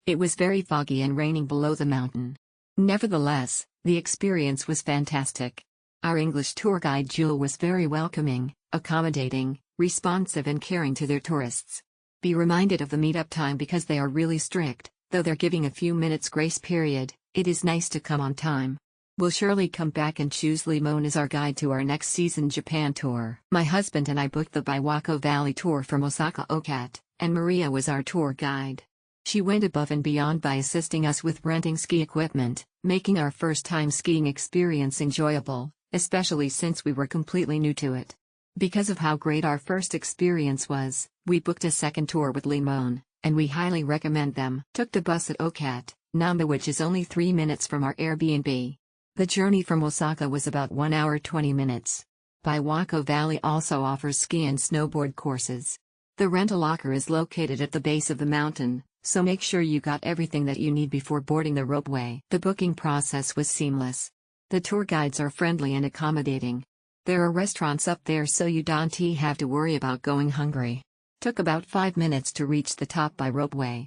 It was very foggy and raining below the mountain. Nevertheless, the experience was fantastic. Our English tour guide Jewel was very welcoming, accommodating, responsive and caring to their tourists. Be reminded of the meetup time because they are really strict, though they're giving a few minutes grace period. It is nice to come on time. We'll surely come back and choose Limon as our guide to our next season Japan tour. My husband and I booked the Biwako Valley tour from Osaka Okat, and Maria was our tour guide. She went above and beyond by assisting us with renting ski equipment, making our first-time skiing experience enjoyable, especially since we were completely new to it. Because of how great our first experience was, we booked a second tour with Limon, and we highly recommend them. Took the bus at Okat, Namba, which is only 3 minutes from our Airbnb. The journey from Osaka was about 1 hour 20 minutes. Biwako Valley also offers ski and snowboard courses. The rental locker is located at the base of the mountain, so make sure you got everything that you need before boarding the ropeway. The booking process was seamless. The tour guides are friendly and accommodating. There are restaurants up there so you don't have to worry about going hungry. Took about 5 minutes to reach the top by ropeway.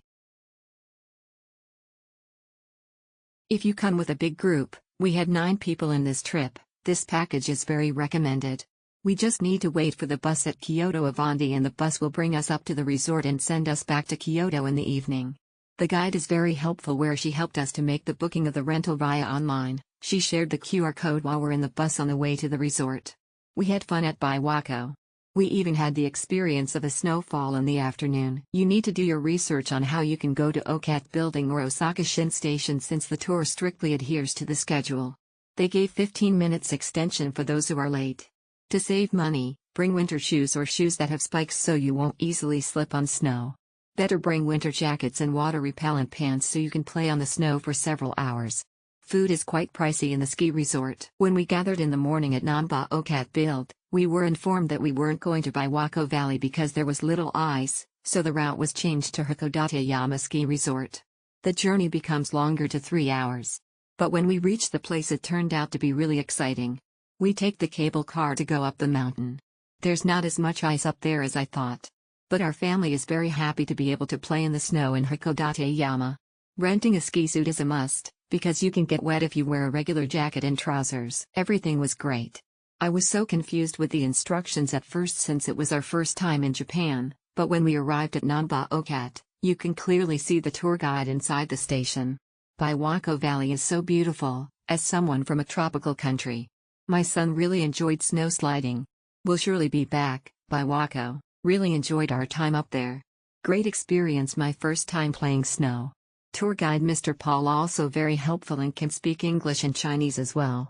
If you come with a big group, we had 9 people in this trip, this package is very recommended. We just need to wait for the bus at Kyoto Avandi and the bus will bring us up to the resort and send us back to Kyoto in the evening. The guide is very helpful where she helped us to make the booking of the rental via online. She shared the QR code while we're in the bus on the way to the resort. We had fun at Biwako. We even had the experience of a snowfall in the afternoon. You need to do your research on how you can go to Okat Building or Osaka Shin Station since the tour strictly adheres to the schedule. They gave 15 minutes extension for those who are late. To save money, bring winter shoes or shoes that have spikes so you won't easily slip on snow. Better bring winter jackets and water-repellent pants so you can play on the snow for several hours. Food is quite pricey in the ski resort. When we gathered in the morning at Namba Okat Build, we were informed that we weren't going to Biwako Valley because there was little ice, so the route was changed to Hakodate-yama Ski Resort. The journey becomes longer to 3 hours. But when we reached the place it turned out to be really exciting. We take the cable car to go up the mountain. There's not as much ice up there as I thought. But our family is very happy to be able to play in the snow in Hakodate-yama. Renting a ski suit is a must, because you can get wet if you wear a regular jacket and trousers. Everything was great. I was so confused with the instructions at first since it was our first time in Japan, but when we arrived at Namba Okat, you can clearly see the tour guide inside the station. Biwako Valley is so beautiful, as someone from a tropical country. My son really enjoyed snow sliding. We'll surely be back. Biwako, really enjoyed our time up there. Great experience, my first time playing snow. Tour guide Mr. Paul also very helpful and can speak English and Chinese as well.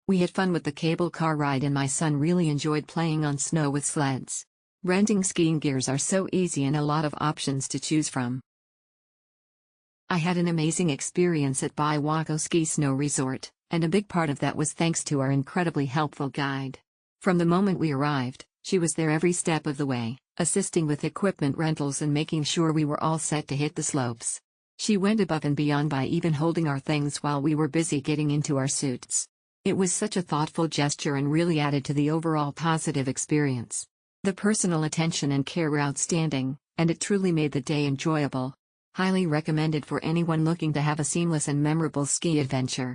We had fun with the cable car ride and my son really enjoyed playing on snow with sleds. Renting skiing gears are so easy and a lot of options to choose from. I had an amazing experience at Biwako Ski Snow Resort, and a big part of that was thanks to our incredibly helpful guide. From the moment we arrived, she was there every step of the way, assisting with equipment rentals and making sure we were all set to hit the slopes. She went above and beyond by even holding our things while we were busy getting into our suits. It was such a thoughtful gesture and really added to the overall positive experience. The personal attention and care were outstanding, and it truly made the day enjoyable. Highly recommended for anyone looking to have a seamless and memorable ski adventure.